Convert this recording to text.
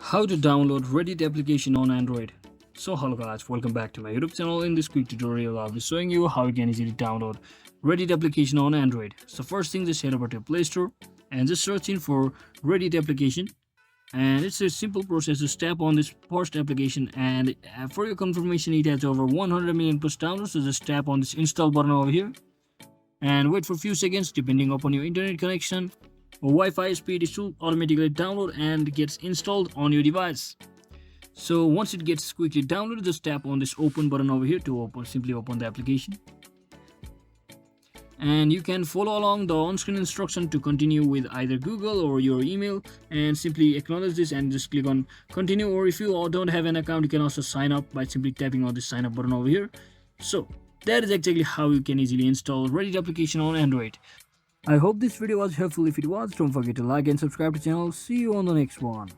How to download Reddit application on Android. So hello guys, welcome back to my YouTube channel. In this quick tutorial I'll be showing you how you can easily download Reddit application on Android. So first thing, just head over to Play Store and just search in for Reddit application, and it's a simple process. Just tap on this first application, and for your confirmation it has over 100 million plus downloads. So just tap on this install button over here and wait for a few seconds. Depending upon your internet connection or Wi-Fi speed, it will automatically download and gets installed on your device. So once it gets quickly downloaded, just tap on this open button over here to simply open the application. And you can follow along the on-screen instruction to continue with either Google or your email, and simply acknowledge this and just click on continue. Or if you don't have an account, you can also sign up by simply tapping on this sign up button over here. So that is exactly how you can easily install Reddit application on Android. I hope this video was helpful. If it was, don't forget to like and subscribe to the channel. See you on the next one.